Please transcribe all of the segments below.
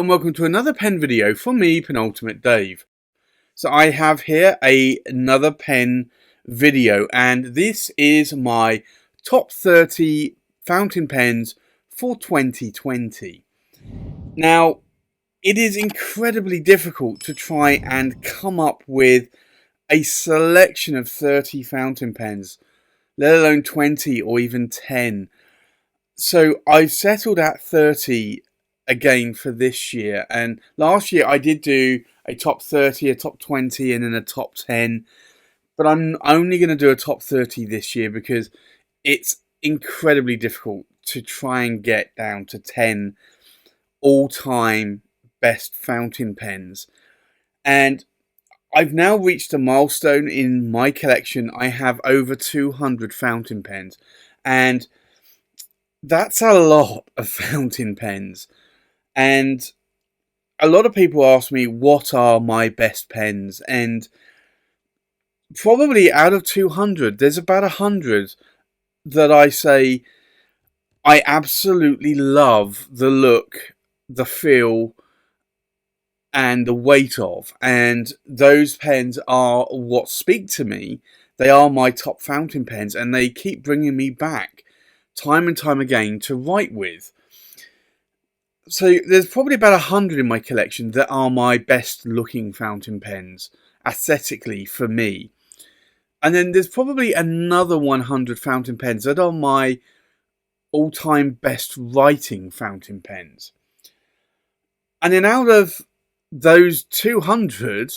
and welcome to another pen video from me, Penultimate Dave. So I have here another pen video, and this is my top 30 fountain pens for 2020. Now, it is incredibly difficult to try and come up with a selection of 30 fountain pens, let alone 20 or even 10. So I've settled at 30 again for this year, and last year I did do a top 30, a top 20 and then a top 10, but I'm only going to do a top 30 this year because it's incredibly difficult to try and get down to 10 all-time best fountain pens. And I've now reached a milestone in my collection. I have over 200 fountain pens, and that's a lot of fountain pens. And a lot of people ask me, what are my best pens? And probably out of 200, there's about 100 that I say I absolutely love the look, the feel, and the weight of. And those pens are what speak to me. They are my top fountain pens, and they keep bringing me back time and time again to write with. So there's probably about 100 in my collection that are my best looking fountain pens, aesthetically for me. And then there's probably another 100 fountain pens that are my all-time best writing fountain pens. And then out of those 200,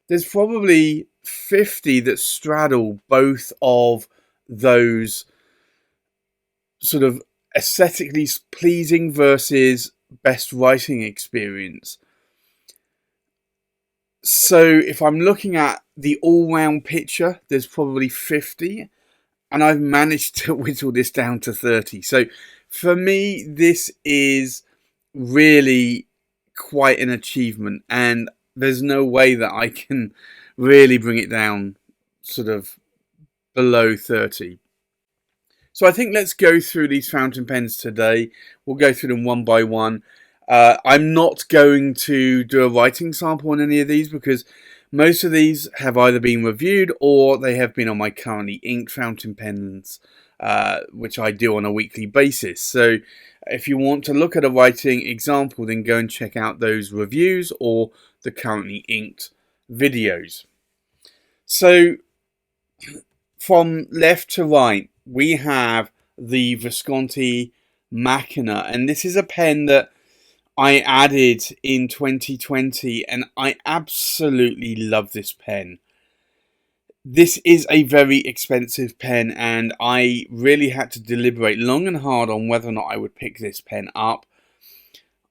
there's probably 50 that straddle both of those sort of aesthetically pleasing versus best writing experience. So if I'm looking at the all-round picture, there's probably 50, and I've managed to whittle this down to 30. So for me, this is really quite an achievement, and there's no way that I can really bring it down sort of below 30. So I think let's go through these fountain pens today. We'll go through them one by one. I'm not going to do a writing sample on any of these because most of these have either been reviewed or they have been on my currently inked fountain pens, which I do on a weekly basis. So if you want to look at a writing example, then go and check out those reviews or the currently inked videos. So from left to right, we have the Visconti Machina, and this is a pen that I added in 2020, and I absolutely love this pen. This is a very expensive pen, and I really had to deliberate long and hard on whether or not I would pick this pen up.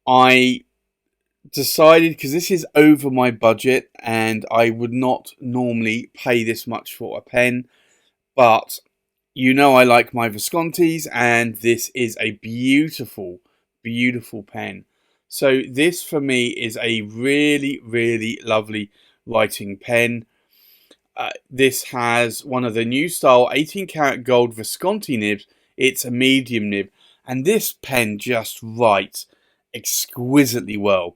I decided, because this is over my budget, and I would not normally pay this much for a pen, but you know I like my Viscontis, and this is a beautiful, beautiful pen. So this for me is a really, really lovely writing pen. This has one of the new style 18 karat gold Visconti nibs. It's a medium nib, and this pen just writes exquisitely well.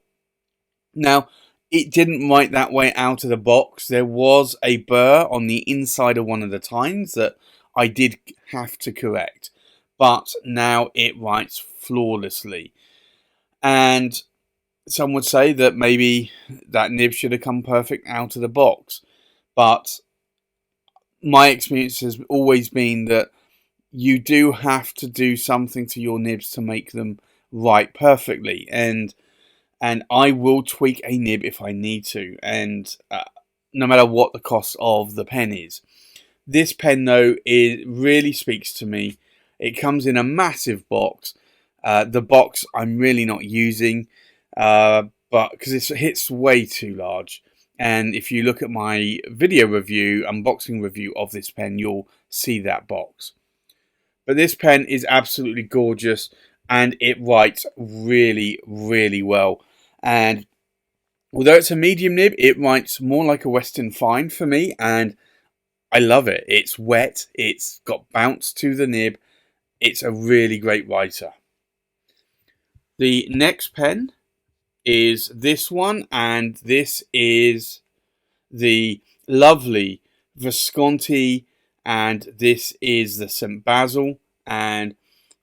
Now, it didn't write that way out of the box. There was a burr on the inside of one of the tines that I did have to correct, but now it writes flawlessly. And some would say that maybe that nib should have come perfect out of the box, but my experience has always been that you do have to do something to your nibs to make them write perfectly, and I will tweak a nib if I need to, and no matter what the cost of the pen is. This pen, though, it really speaks to me. It comes in a massive box. The box I'm really not using, but because it's way too large. And if you look at my video review, unboxing review of this pen, you'll see that box. But this pen is absolutely gorgeous, and it writes really, really well. And although it's a medium nib, it writes more like a Western Fine for me, and I love it. It's wet, it's got bounce to the nib, it's a really great writer. The next pen is this one, and this is the lovely Visconti, and this is the St Basil, and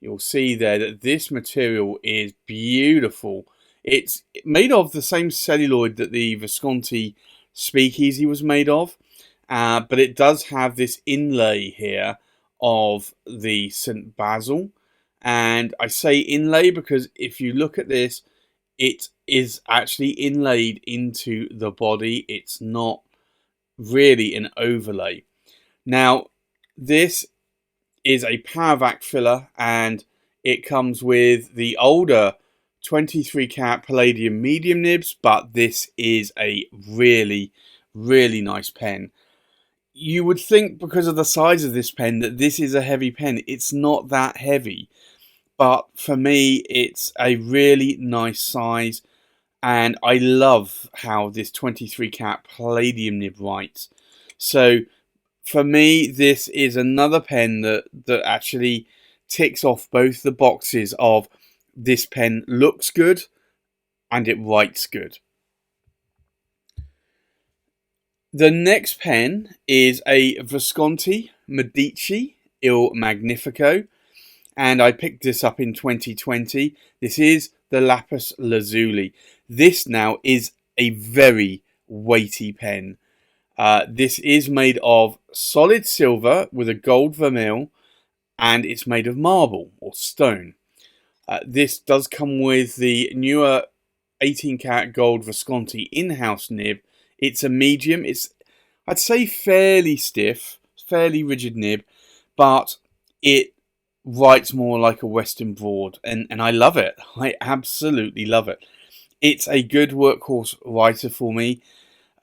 you'll see there that this material is beautiful. It's made of the same celluloid that the Visconti Speakeasy was made of, but it does have this inlay here of the St Basil. And I say inlay because if you look at this, it is actually inlaid into the body. It's not really an overlay. Now, this is a Paravac filler, and it comes with the older 23 karat palladium medium nibs, but this is a really, really nice pen. You would think because of the size of this pen that this is a heavy pen. It's not that heavy, but for me, it's a really nice size, and I love how this 23 karat palladium nib writes. So for me, this is another pen that actually ticks off both the boxes of this pen looks good and it writes good. The next pen is a Visconti Medici Il Magnifico, and I picked this up in 2020. This is the Lapis Lazuli. This now is a very weighty pen. This is made of solid silver with a gold vermeil, and it's made of marble or stone. This does come with the newer 18 karat gold Visconti in-house nib. It's a medium. It's, I'd say, fairly stiff, fairly rigid nib, but it writes more like a Western broad, and I love it. I absolutely love it. It's a good workhorse writer for me.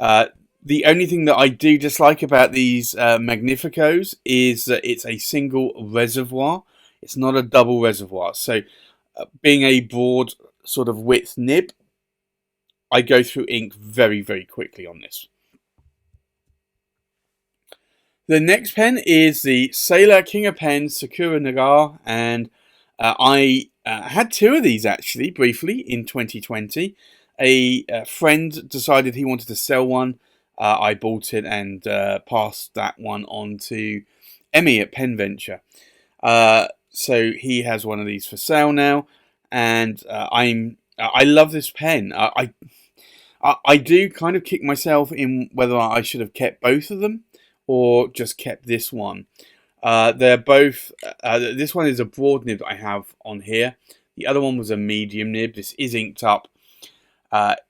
The only thing that I do dislike about these Magnificos is that it's a single reservoir. It's not a double reservoir. So being a broad sort of width nib, I go through ink very, very quickly on this. The next pen is the Sailor King of Pens Sakura Nagare, and I had two of these actually briefly in 2020. A friend decided he wanted to sell one. I bought it and passed that one on to Emmy at Pen Venture. So he has one of these for sale now, and I love this pen. I do kind of kick myself in whether I should have kept both of them or just kept this one. They're both. This one is a broad nib that I have on here. The other one was a medium nib. This is inked up.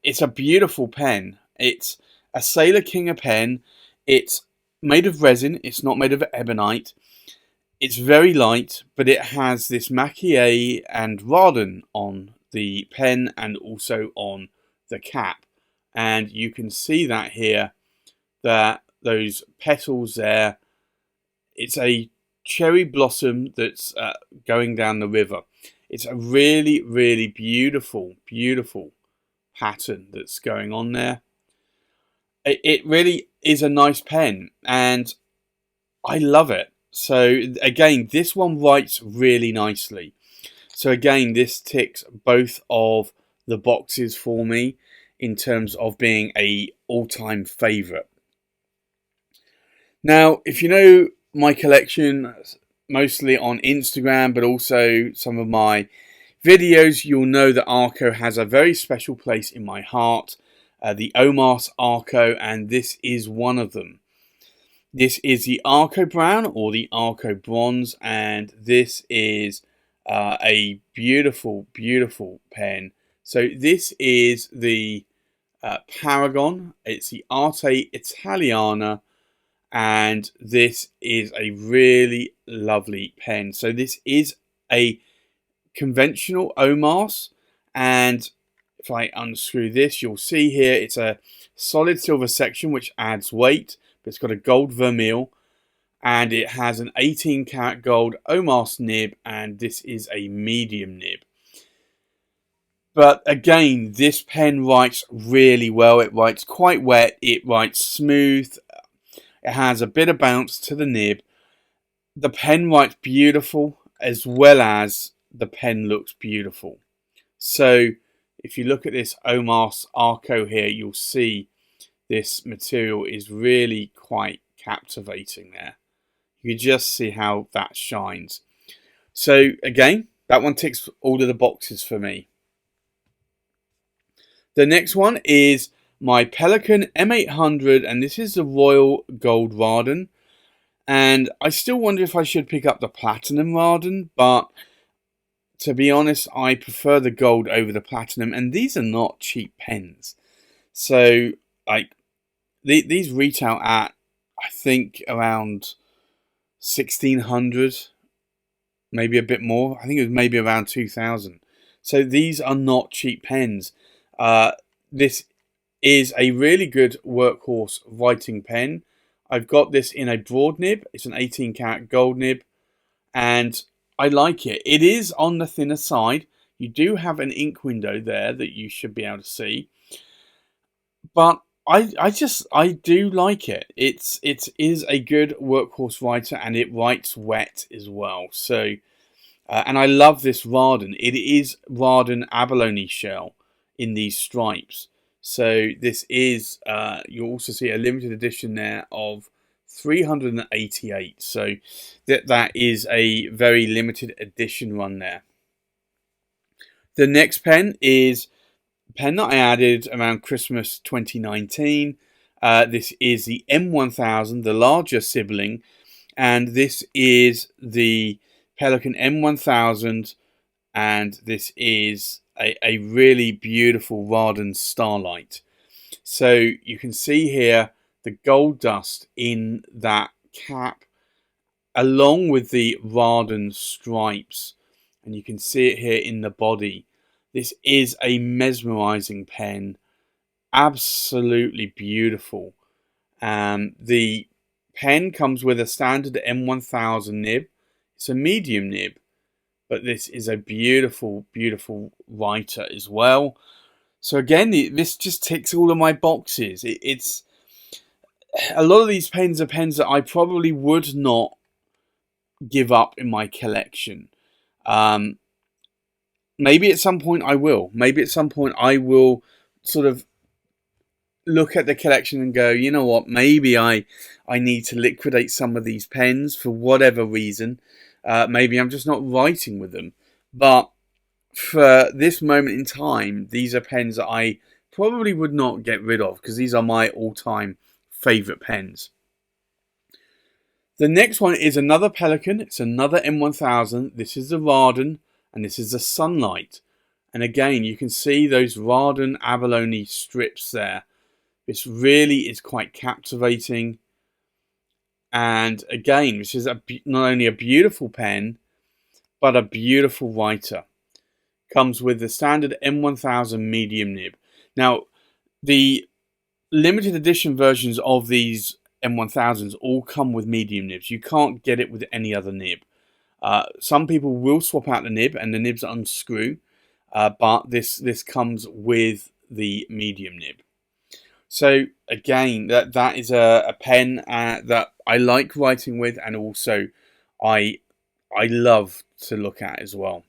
It's a beautiful pen. It's a Sailor King of pen. It's made of resin. It's not made of ebonite. It's very light, but it has this maquillé and Raden on the pen and also on the cap. And you can see that here, that those petals there. It's a cherry blossom that's going down the river. It's a really, really beautiful, beautiful pattern that's going on there. It really is a nice pen, and I love it. So again, this one writes really nicely. So again, this ticks both of the boxes for me in terms of being a all-time favourite. Now, if you know my collection, mostly on Instagram, but also some of my videos, you'll know that Arco has a very special place in my heart. The Omas Arco, and this is one of them. This is the Arco Brown or the Arco Bronze, and this is a beautiful, beautiful pen. So this is the Paragon. It's the Arte Italiana, and this is a really lovely pen. So this is a conventional Omas, and if I unscrew this, you'll see here it's a solid silver section which adds weight, but it's got a gold vermeil, and it has an 18 karat gold Omas nib, and this is a medium nib. But again, this pen writes really well. It writes quite wet, it writes smooth, it has a bit of bounce to the nib. The pen writes beautiful, as well as the pen looks beautiful. So if you look at this Omas Arco here, you'll see this material is really quite captivating there. You can just see how that shines. So again, that one ticks all of the boxes for me. The next one is my Pelikan M800, and this is the Royal Gold Raden. And I still wonder if I should pick up the Platinum Raden, but to be honest, I prefer the gold over the platinum, and these are not cheap pens. So, like, these retail at, I think, around 1,600, maybe a bit more. I think it was maybe around 2,000. So these are not cheap pens. This is a really good workhorse writing pen. I've got this in a broad nib. It's an 18 karat gold nib, and I like it. It is on the thinner side. You do have an ink window there that you should be able to see, but I do like it. It is a good workhorse writer, and it writes wet as well. So, and I love this Raden. It is Raden abalone shell in these stripes. So this is you'll also see a limited edition there of 388. So that is a very limited edition one there. The next pen is a pen that I added around Christmas 2019. This is the M1000, the larger sibling, and this is the Pelikan M1000, and this is a really beautiful Raden Starlight. So you can see here the gold dust in that cap, along with the Raden stripes, and you can see it here in the body. This is a mesmerizing pen, absolutely beautiful. The pen comes with a standard M1000 nib. It's a medium nib, but this is a beautiful, beautiful writer as well. So again, this just ticks all of my boxes. It's a lot of these pens are pens that I probably would not give up in my collection. Maybe at some point I will. Maybe at some point I will sort of look at the collection and go, you know what, maybe I need to liquidate some of these pens for whatever reason. Maybe I'm just not writing with them. But for this moment in time, these are pens that I probably would not get rid of, because these are my all-time favourite pens. The next one is another Pelikan. It's another M1000. This is the Raden, and this is the Sunlight. And again, you can see those Raden abalone strips there. This really is quite captivating. And again, this is not only a beautiful pen, but a beautiful writer. Comes with the standard M1000 medium nib. Now, the limited edition versions of these M1000s all come with medium nibs. You can't get it with any other nib. Some people will swap out the nib and the nibs unscrew, but this comes with the medium nib. So again, that is a pen that I like writing with, and also I love to look at as well.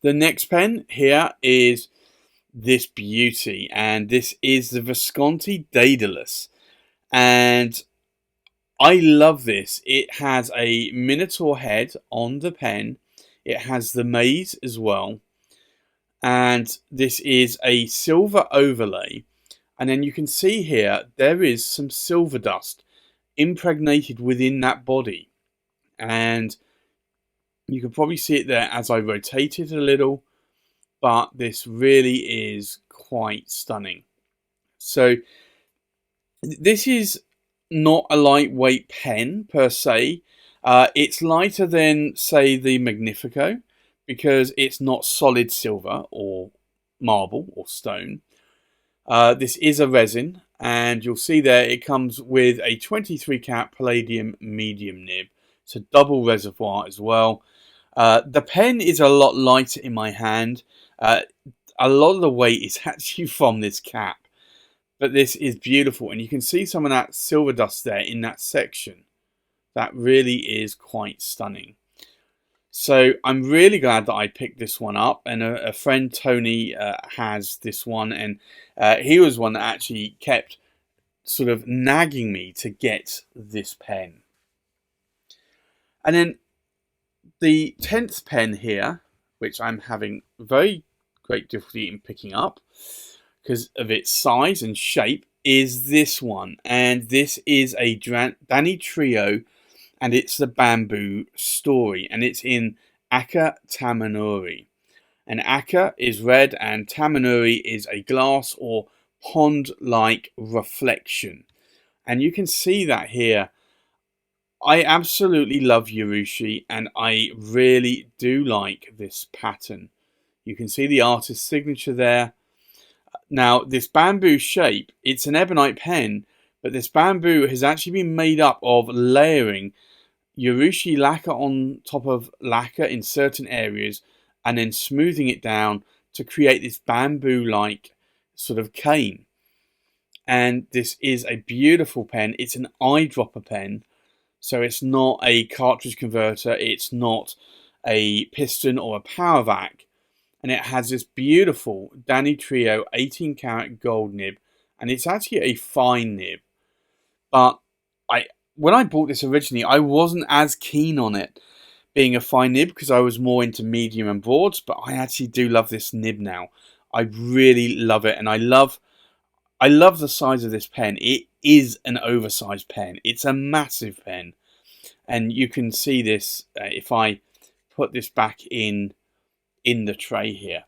The next pen here is this beauty, and this is the Visconti Daedalus, and I love this. It has a Minotaur head on the pen. It has the maze as well, and this is a silver overlay, and then you can see here there is some silver dust impregnated within that body, and you can probably see it there as I rotate it a little, but this really is quite stunning. So this is not a lightweight pen per se. It's lighter than, say, the Magnifico, because it's not solid silver or marble or stone. This is a resin, and you'll see there it comes with a 23 karat palladium medium nib. It's a double reservoir as well. The pen is a lot lighter in my hand. A lot of the weight is actually from this cap, but this is beautiful, and you can see some of that silver dust there in that section. That really is quite stunning. So I'm really glad that I picked this one up, and a friend Tony has this one, and he was one that actually kept sort of nagging me to get this pen. And then the 10th pen here, which I'm having very great difficulty in picking up because of its size and shape, is this one. And this is a Danitrio, and it's the bamboo story, and it's in Aka-Tamenuri. And Aka is red, and Tamenuri is a glass or pond-like reflection. And you can see that here. I absolutely love Urushi, and I really do like this pattern. You can see the artist's signature there. Now, this bamboo shape, it's an ebonite pen, but this bamboo has actually been made up of layering Urushi lacquer on top of lacquer in certain areas, and then smoothing it down to create this bamboo-like sort of cane. And this is a beautiful pen. It's an eyedropper pen. So it's not a cartridge converter, it's not a piston or a power vac, and it has this beautiful Danitrio 18 karat gold nib, and it's actually a fine nib. But when I bought this originally, I wasn't as keen on it being a fine nib because I was more into medium and broads, but I actually do love this nib now. I really love it, and I love the size of this pen. It is an oversized pen. It's a massive pen. And you can see this if I put this back in the tray here.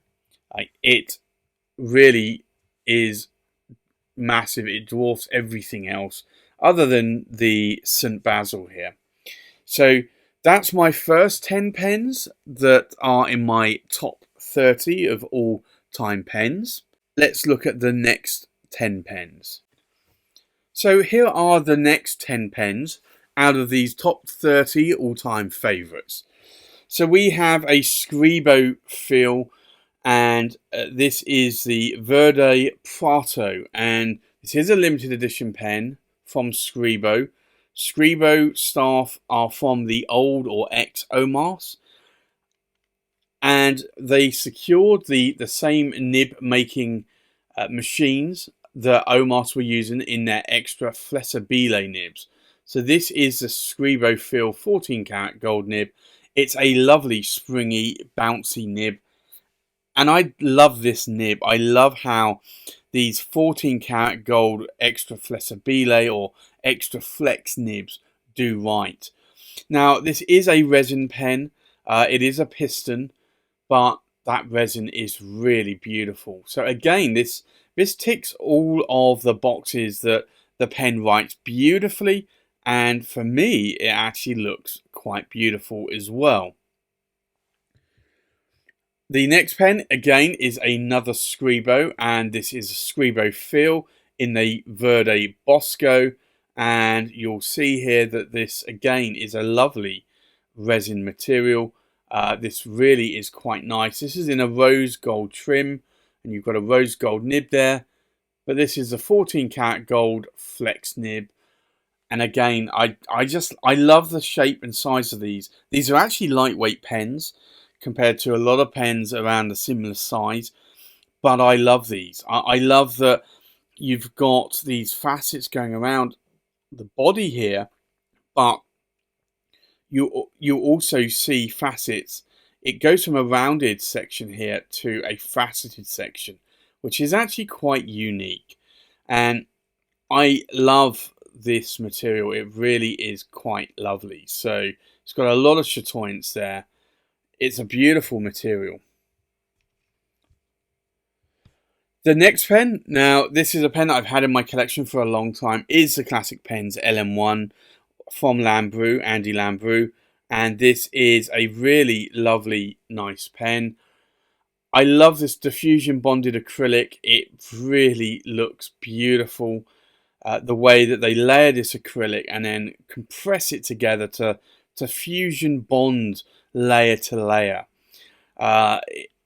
It really is massive. It dwarfs everything else other than the St Basil here. So that's my first 10 pens that are in my top 30 of all time pens. Let's look at the next 10 pens. So here are the next 10 pens out of these top 30 all-time favourites. So we have a Scribo feel, and this is the Verde Prato, and this is a limited edition pen from Scribo. Scribo staff are from the old or ex-Omas, and they secured the same nib making machines that Omas were using in their extra flessibile nibs. So this is the Scribo Feel 14 karat gold nib. It's a lovely springy bouncy nib, and I love this nib. I love how these 14 karat gold extra flessibile or extra flex nibs do right. Now this is a resin pen. It is a piston, but that resin is really beautiful. So again, this ticks all of the boxes that the pen writes beautifully, and for me it actually looks quite beautiful as well. The next pen again is another Scribo, and this is a Scribo Feel in the Verde Bosco, and you'll see here that this again is a lovely resin material. This really is quite nice. This is in a rose gold trim, and you've got a rose gold nib there, but this is a 14 karat gold flex nib. And again, I love the shape and size of these. These are actually lightweight pens compared to a lot of pens around a similar size, but I love these. I love that you've got these facets going around the body here, but you also see facets. It goes from a rounded section here to a faceted section, which is actually quite unique. And I love this material. It really is quite lovely. So it's got a lot of chatoyance there. It's a beautiful material. The next pen, now this is a pen that I've had in my collection for a long time, is the Classic Pens LM1 from Lambrou, Andy Lambrou, and this is a really lovely, nice pen. I love this diffusion bonded acrylic. It really looks beautiful. The way that they layer this acrylic and then compress it together to fusion bond layer to layer.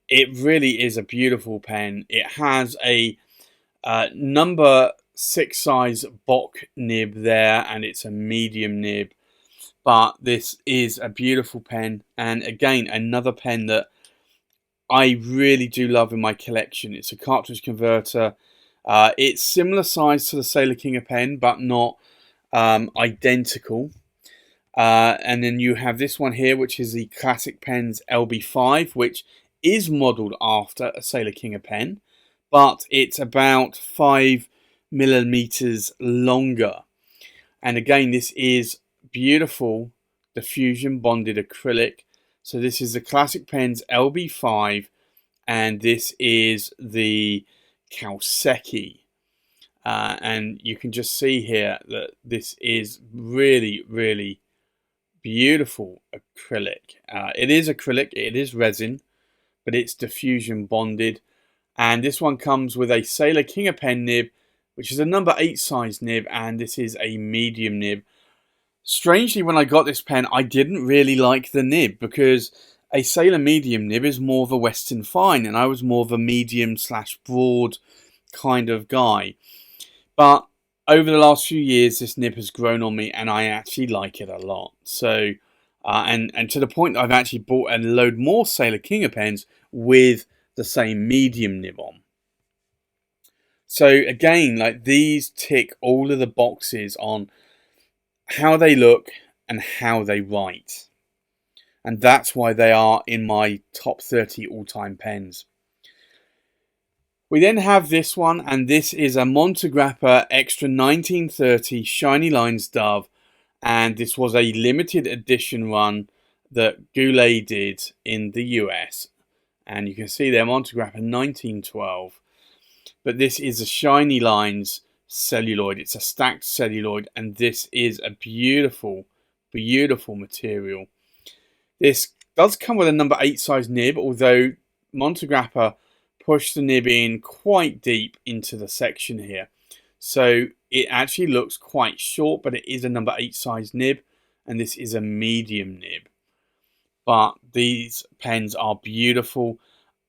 It really is a beautiful pen. It has a number 6 size Bock nib there, and it's a medium nib. But this is a beautiful pen, and again, another pen that I really do love in my collection. It's a cartridge converter. It's similar size to the Sailor King pen, but not identical. And then you have this one here, which is the Classic Pens LB5, which is modelled after a Sailor King pen, but it's about 5 millimeters longer. And again, this is beautiful diffusion bonded acrylic. So this is the Classic Pens LB5, and this is the Kauseki. And you can just see here that this is really, really beautiful acrylic. It is acrylic, it is resin, but it's diffusion bonded. And this one comes with a Sailor King pen nib, which is a number 8 size nib, and this is a medium nib. Strangely, when I got this pen, I didn't really like the nib, because a Sailor medium nib is more of a Western fine, and I was more of a medium / broad kind of guy. But over the last few years, this nib has grown on me, and I actually like it a lot. So, and to the point that I've actually bought a load more Sailor King pens with the same medium nib on. So again, like, these tick all of the boxes on how they look and how they write. And that's why they are in my top 30 all-time pens. We then have this one, and this is a Montegrappa Extra 1930 Shiny Lines Dove, and this was a limited edition run that Goulet did in the US, and you can see there Montegrappa 1912. But this is a Shiny Lines celluloid. It's a stacked celluloid, and this is a beautiful, beautiful material. This does come with a number 8 size nib, although Montegrappa pushed the nib in quite deep into the section here. So it actually looks quite short, but it is a number 8 size nib, and this is a medium nib. But these pens are beautiful.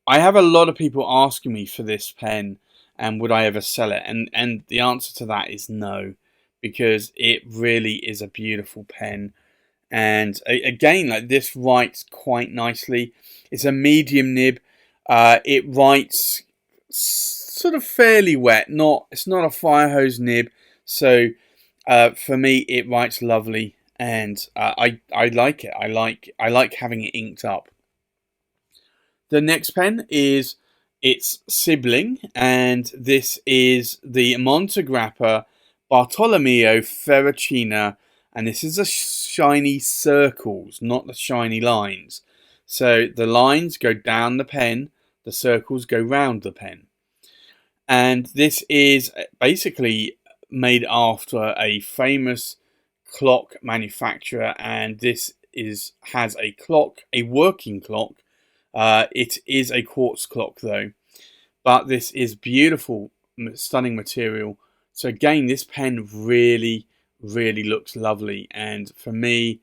I have a lot of people asking me for this pen, and would I ever sell it? And the answer to that is no, because it really is a beautiful pen. And again, like, this writes quite nicely. It's a medium nib. It writes sort of fairly wet. It's not a fire hose nib. So for me, it writes lovely, and I like it. I like having it inked up. The next pen is its sibling, and this is the Montegrappa Bartolomeo Ferracina, and this is the shiny circles, not the shiny lines. So the lines go down the pen, the circles go round the pen. And this is basically made after a famous clock manufacturer, and this has a clock, a working clock. It is a quartz clock though, but this is beautiful, stunning material. So again, this pen really, really looks lovely, and for me,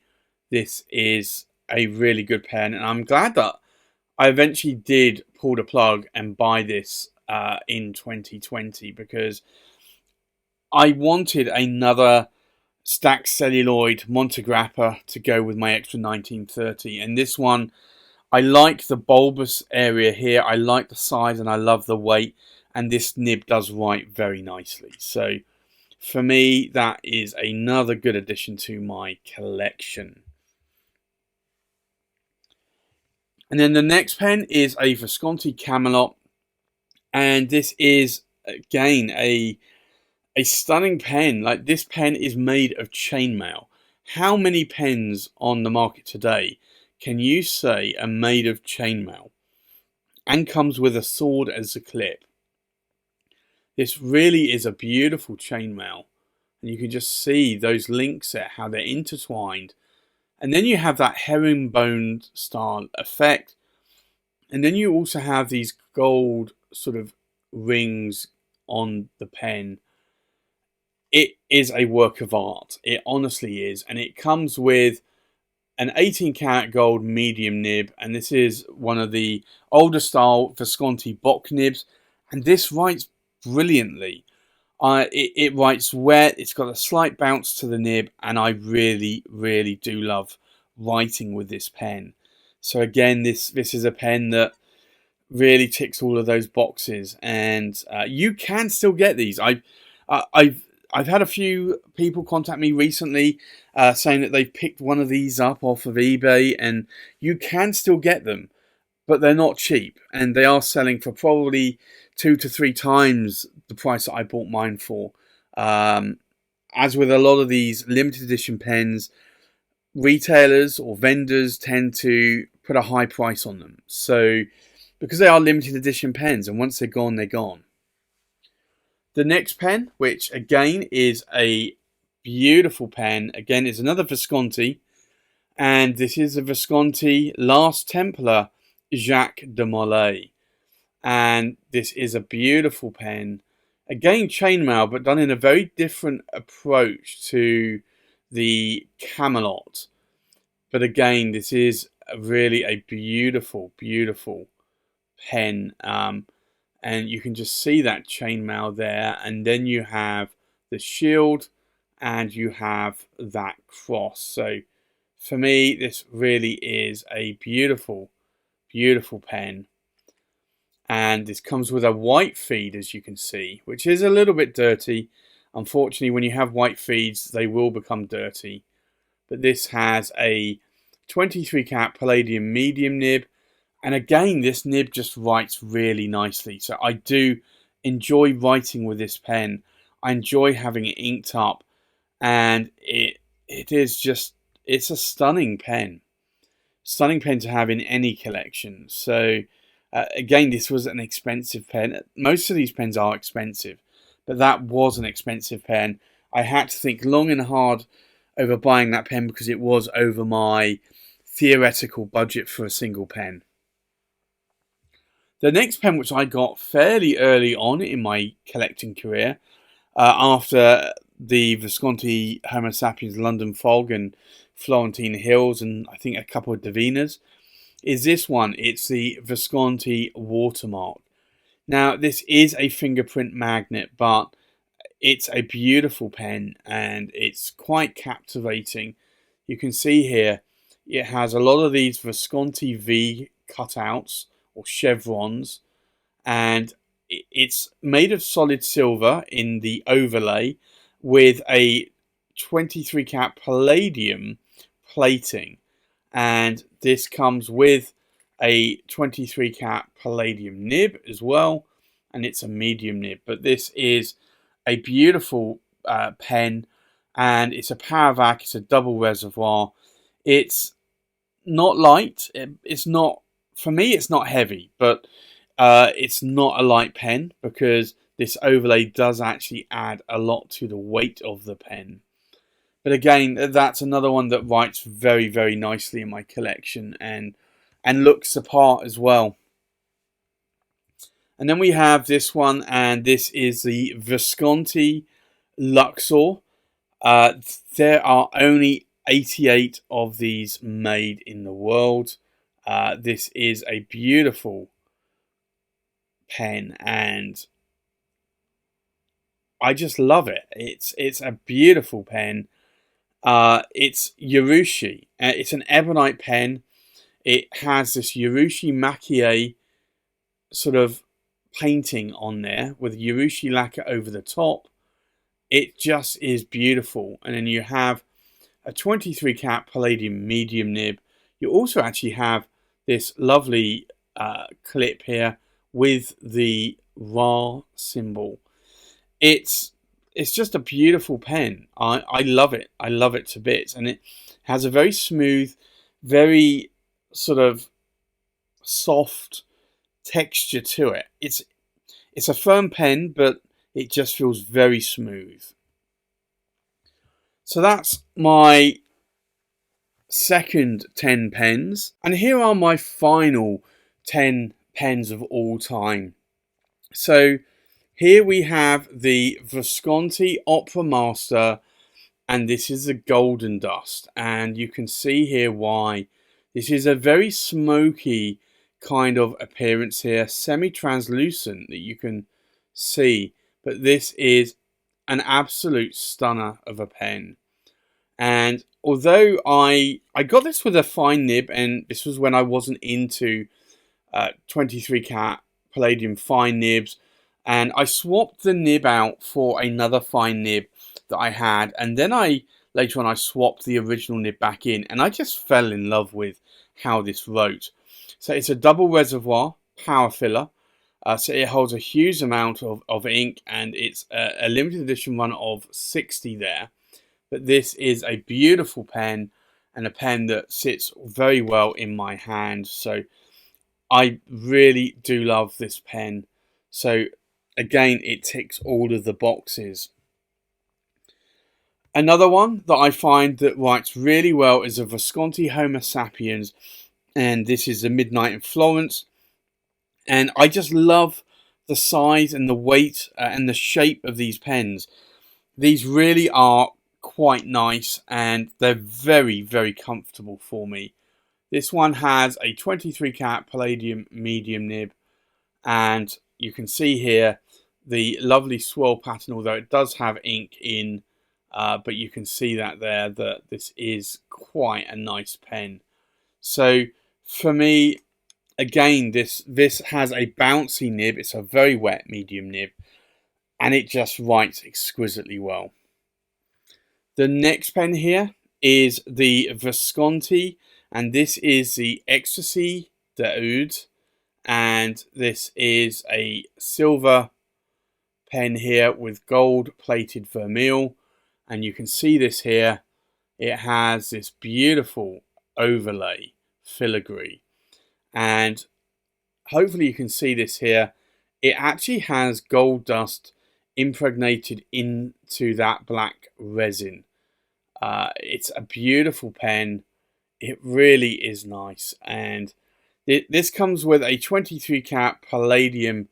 this is a really good pen, and I'm glad that I eventually did pull the plug and buy this in 2020, because I wanted another stacked celluloid Montegrappa to go with my extra 1930, and this one, I like the bulbous area here, I like the size, and I love the weight, and this nib does write very nicely. So for me, that is another good addition to my collection. And then the next pen is a Visconti Camelot, and this is again a stunning pen. Like, this pen is made of chainmail. How many pens on the market today can you say are made of chainmail and comes with a sword as a clip? This really is a beautiful chainmail, and you can just see those links there, how they're intertwined. And then you have that herringbone style effect, and then you also have these gold sort of rings on the pen. It is a work of art. It honestly is, and it comes with an 18 karat gold medium nib, and this is one of the older style Visconti Bock nibs, and this writes brilliantly. It writes wet. It's got a slight bounce to the nib, and I really, really do love writing with this pen. So again, this is a pen that really ticks all of those boxes, and you can still get these. I've had a few people contact me recently saying that they've picked one of these up off of eBay, and you can still get them, but they're not cheap, and they are selling for probably 2 to 3 times the price that I bought mine for. As with a lot of these limited edition pens, retailers or vendors tend to put a high price on them. So, because they are limited edition pens, and once they're gone, they're gone. The next pen, which again is a beautiful pen, again is another Visconti, and this is a Visconti Last Templar Jacques de Molay. And this is a beautiful pen. Again, chainmail, but done in a very different approach to the Camelot. But again, this is really a beautiful, beautiful pen. And you can just see that chainmail there. And then you have the shield and you have that cross. So for me, this really is a beautiful, beautiful pen. And this comes with a white feed, as you can see, which is a little bit dirty. Unfortunately, when you have white feeds, they will become dirty. But this has a 23 cat palladium medium nib. And again, this nib just writes really nicely. So I do enjoy writing with this pen. I enjoy having it inked up. And it is just, it's a stunning pen. Stunning pen to have in any collection. So again, this was an expensive pen. Most of these pens are expensive, but that was an expensive pen. I had to think long and hard over buying that pen because it was over my theoretical budget for a single pen. The next pen, which I got fairly early on in my collecting career, after the Visconti Homo Sapiens London Fog and Florentine Hills, and I think a couple of Divinas, is this one. It's the Visconti Watermark. Now, this is a fingerprint magnet, but it's a beautiful pen and it's quite captivating. You can see here, it has a lot of these Visconti V cutouts or chevrons, and it's made of solid silver in the overlay with a 23 cat palladium plating. And this comes with a 23 cat palladium nib as well, and it's a medium nib. But this is a beautiful pen, and it's a Paravac. It's a double reservoir. It's not light. It's not, for me, it's not heavy, but it's not a light pen because this overlay does actually add a lot to the weight of the pen. But again, that's another one that writes very, very nicely in my collection and looks the part as well. And then we have this one, and this is the Visconti Luxor. There are only 88 of these made in the world. This is a beautiful pen, and I just love it. It's a beautiful pen. It's Urushi. It's an ebonite pen. It has this Urushi Makie sort of painting on there with Urushi lacquer over the top. It just is beautiful. And then you have a 23 cat palladium medium nib. You also actually have this lovely clip here with the Ra symbol. It's just a beautiful pen. I love it. I love it to bits. And it has a very smooth, very sort of soft texture to it. It's a firm pen, but it just feels very smooth. So that's my second 10 pens. And here are my final 10 pens of all time. So here we have the Visconti Opera Master, and this is the Golden Dust. And you can see here why. This is a very smoky kind of appearance here, semi-translucent that you can see. But this is an absolute stunner of a pen. And although I got this with a fine nib, and this was when I wasn't into 23 cat palladium fine nibs, and I swapped the nib out for another fine nib that I had, and then later on I swapped the original nib back in, and I just fell in love with how this wrote. So it's a double reservoir power filler, so it holds a huge amount of ink, and it's a limited edition run of 60 there. But this is a beautiful pen, and a pen that sits very well in my hand. So I really do love this pen. So again, it ticks all of the boxes. Another one that I find that writes really well is a Visconti Homo Sapiens, and this is the Midnight in Florence. And I just love the size and the weight and the shape of these pens. These really are quite nice, and they're very, very comfortable for me. This one has a 23 cat palladium medium nib, and you can see here the lovely swirl pattern, although it does have ink in, but you can see that there, that this is quite a nice pen. So for me, again, this has a bouncy nib. It's a very wet medium nib, and it just writes exquisitely well. The next pen here is the Visconti, and this is the Visconti Daedalus, and this is a silver pen here with gold plated vermeil, and you can see this here. It has this beautiful overlay filigree, and hopefully you can see this here. It actually has gold dust impregnated into that black resin. It's a beautiful pen. It really is nice, and this comes with a 23 cat palladium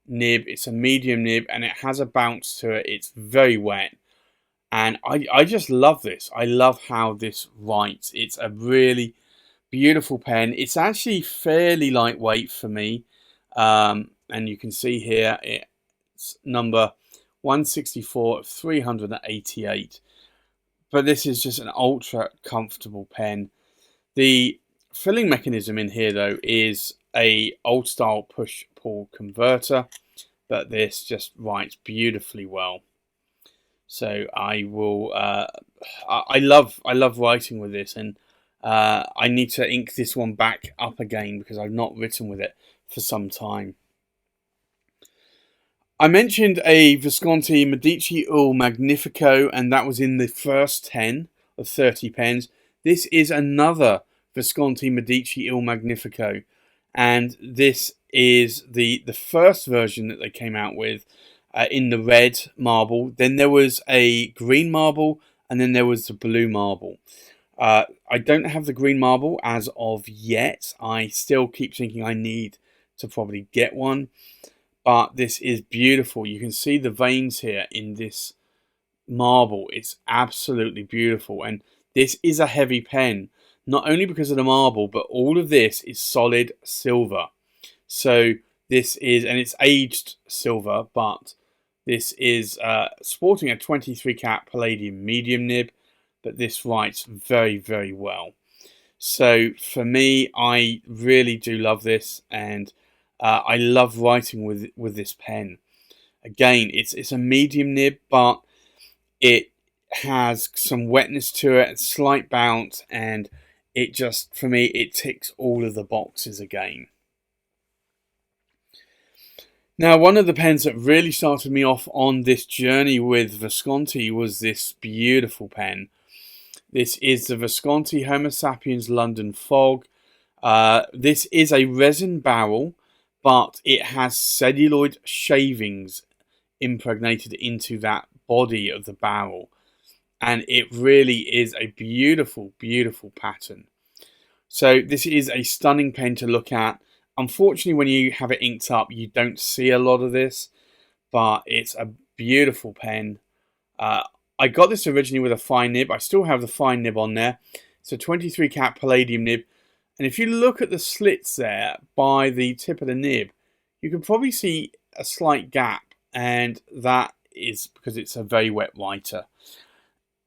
nib. It's a medium nib, and it has a bounce to it. It's very wet, and I just love this. I love how this writes. It's a really beautiful pen. It's actually fairly lightweight for me, and you can see here it's number 164 of 388. But this is just an ultra comfortable pen. The filling mechanism in here, though, is a old style push-pull converter, but this just writes beautifully well. So I will. I love writing with this, and I need to ink this one back up again because I've not written with it for some time. I mentioned a Visconti Medici Magnifico, and that was in the first 10 of 30 pens. This is another Visconti Medici Magnifico, and this is the first version that they came out with in the red marble. Then there was a green marble, and then there was the blue marble. I don't have the green marble as of yet. I still keep thinking I need to probably get one. But this is beautiful. You can see the veins here in this marble. It's absolutely beautiful. And this is a heavy pen, not only because of the marble, but all of this is solid silver. So this is, and it's aged silver, but this is sporting a 23 cat palladium medium nib, but this writes very, very well. So for me, I really do love this, and I love writing with this pen. Again, it's a medium nib, but it has some wetness to it, a slight bounce, and it just, for me, it ticks all of the boxes again. Now, one of the pens that really started me off on this journey with Visconti was this beautiful pen. This is the Visconti Homo Sapiens London Fog. This is a resin barrel, but it has celluloid shavings impregnated into that body of the barrel. And it really is a beautiful, beautiful pattern. So this is a stunning pen to look at. Unfortunately, when you have it inked up, you don't see a lot of this, but it's a beautiful pen. I got this originally with a fine nib. I still have the fine nib on there. It's a 23 cat palladium nib. And if you look at the slits there by the tip of the nib, you can probably see a slight gap, and that is because it's a very wet writer.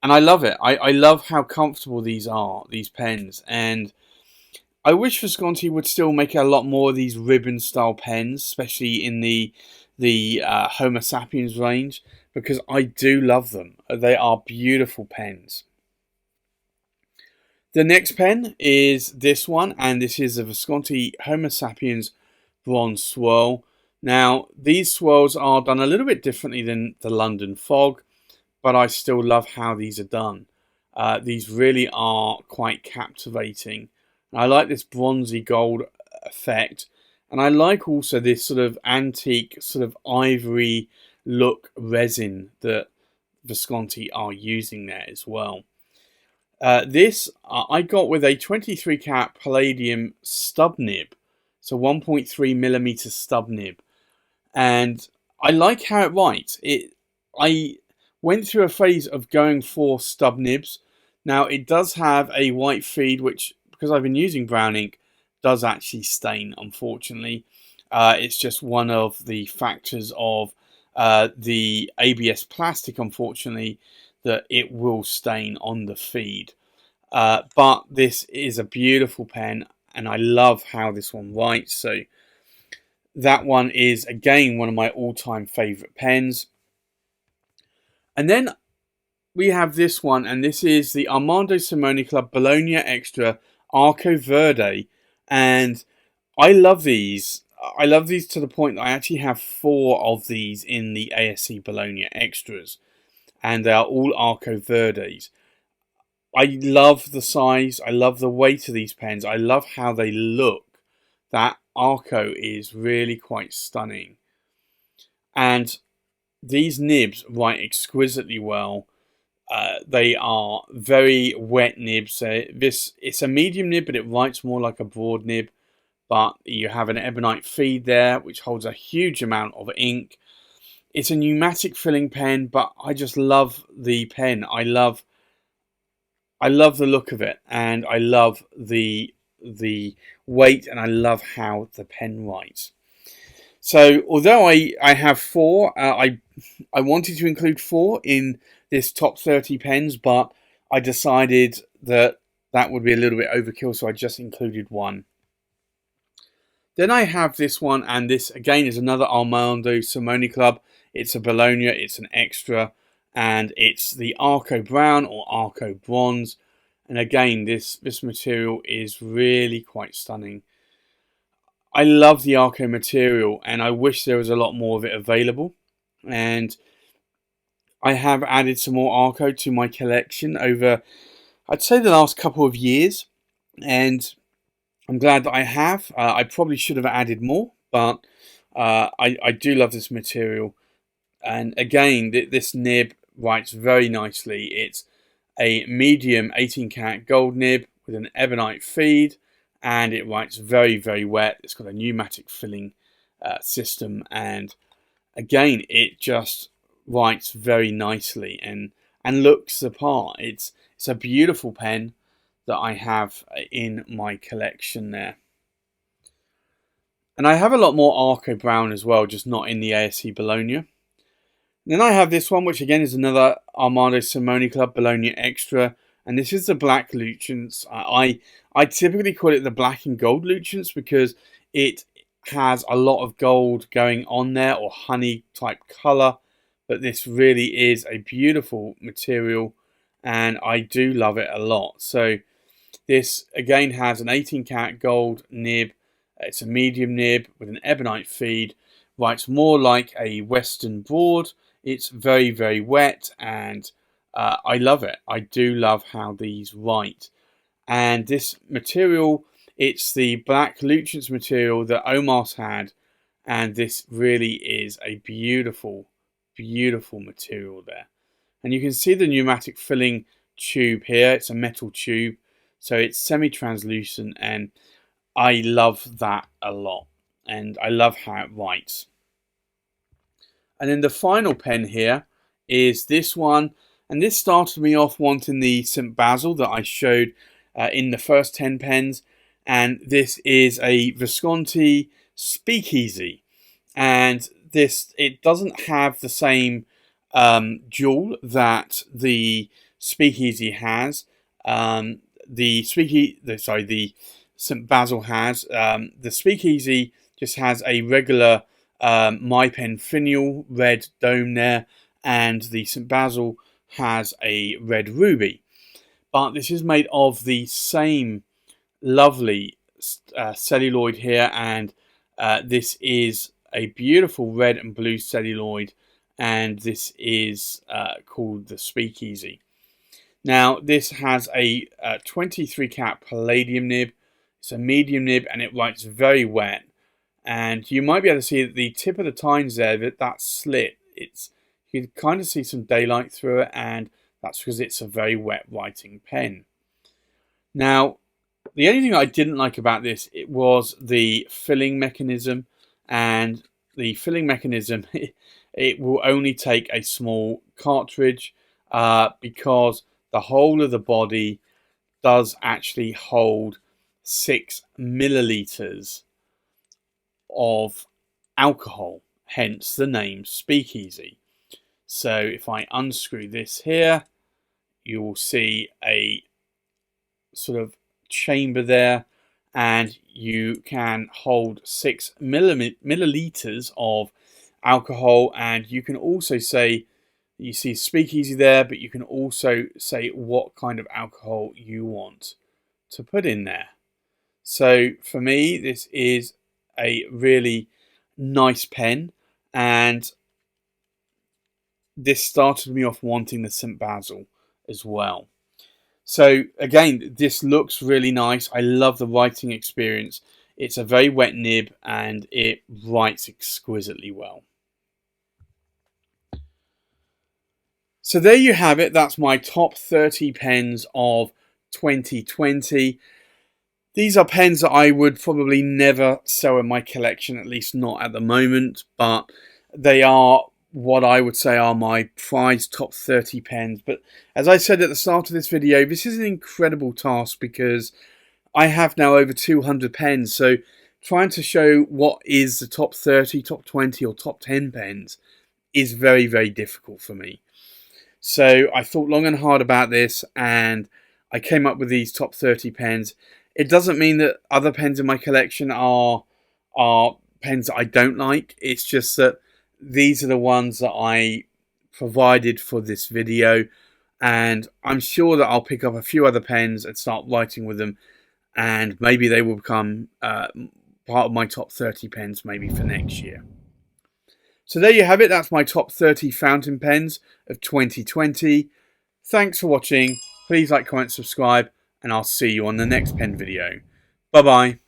And I love it. I love how comfortable these are, these pens. And I wish Visconti would still make a lot more of these ribbon style pens, especially in the Homo Sapiens range, because I do love them. They are beautiful pens. The next pen is this one, and this is a Visconti Homo Sapiens bronze swirl. Now, these swirls are done a little bit differently than the London Fog, but I still love how these are done. These really are quite captivating. I like this bronzy gold effect, and I like also this sort of antique, sort of ivory look resin that Visconti are using there as well. This I got with a 23 cat palladium stub nib, so 1.3mm stub nib, and I like how it writes. I went through a phase of going for stub nibs. Now it does have a white feed, which, because I've been using brown ink, does actually stain, unfortunately. It's just one of the factors of the ABS plastic, unfortunately, that it will stain on the feed. But this is a beautiful pen, and I love how this one writes. So that one is, again, one of my all-time favourite pens. And then we have this one, and this is the Armando Simoni Club Bologna Extra Arco Verde, and I love these. I love these to the point that I actually have 4 of these in the ASC Bologna Extras, and they are all Arco Verdes. I love the size, I love the weight of these pens, I love how they look. That Arco is really quite stunning. And these nibs write exquisitely well. They are very wet nibs. It's a medium nib, but it writes more like a broad nib. But you have an ebonite feed there, which holds a huge amount of ink. It's a pneumatic filling pen, but I just love the pen. I love the look of it, and I love the weight, and I love how the pen writes. So although I have 4, I wanted to include 4 in this top 30 pens, but I decided that would be a little bit overkill, so I just included 1. Then I have this one, and this again is another Armando Simoni Club. It's a Bologna, it's an extra, and it's the Arco Brown or Arco Bronze. And again, this material is really quite stunning. I love the Arco material, and I wish there was a lot more of it available. And I have added some more Arco to my collection over, I'd say, the last couple of years. And I'm glad that I have. I probably should have added more, but I do love this material. And again, this nib writes very nicely. It's a medium 18 karat gold nib with an ebonite feed, and it writes very, very wet. It's got a pneumatic filling system, and again, it just writes very nicely and looks the part. It's a beautiful pen that I have in my collection there. And I have a lot more Arco Brown as well, just not in the ASC Bologna. Then I have this one, which again is another Armando Simoni Club Bologna Extra, and this is the Black Lucents. I typically call it the black and gold Lucents because it has a lot of gold going on there, or honey type colour, but this really is a beautiful material, and I do love it a lot. So this again has an 18 karat gold nib. It's a medium nib with an ebonite feed. Writes more like a Western board. It's very, very wet, and I love it. I do love how these write. And this material, it's the Black Lucents material that Omas had, and this really is a beautiful, beautiful material there. And you can see the pneumatic filling tube here. It's a metal tube, so it's semi-translucent, and I love that a lot. And I love how it writes. And then the final pen here is this one. And this started me off wanting the St Basil that I showed in the first 10 pens. And this is a Visconti Speakeasy. And this, it doesn't have the same jewel that the Speakeasy has. The St Basil has. The Speakeasy just has a regular My Pen finial red dome there, and the St Basil has a red ruby. But this is made of the same lovely celluloid here, and this is a beautiful red and blue celluloid, and this is called the Speakeasy. Now this has a 23 carat palladium nib. It's a medium nib and it writes very wet, and you might be able to see at the tip of the tines there that slit, you can kind of see some daylight through it, and that's because it's a very wet writing pen. Now the only thing I didn't like about this, it was the filling mechanism, and the filling mechanism it will only take a small cartridge because the whole of the body does actually hold 6 milliliters of alcohol, hence the name Speakeasy. So if I unscrew this here, you will see a sort of chamber there, and you can hold 6 milliliters of alcohol. And you can also say, you see Speakeasy there, but you can also say what kind of alcohol you want to put in there. So for me, this is a really nice pen, and this started me off wanting the St Basil as well. So again, this looks really nice. I love the writing experience. It's a very wet nib and it writes exquisitely well. So there you have it. That's my top 30 pens of 2020. These are pens that I would probably never sell in my collection, at least not at the moment, but they are what I would say are my prized top 30 pens. But as I said at the start of this video, this is an incredible task because I have now over 200 pens. So trying to show what is the top 30, top 20 or top 10 pens is very, very difficult for me. So I thought long and hard about this, and I came up with these top 30 pens. It doesn't mean that other pens in my collection are pens that I don't like. It's just that these are the ones that I provided for this video, and I'm sure that I'll pick up a few other pens and start writing with them, and maybe they will become part of my top 30 pens maybe for next year. So there you have it. That's my top 30 fountain pens of 2020. Thanks for watching. Please like, comment, subscribe, and I'll see you on the next pen video. Bye bye.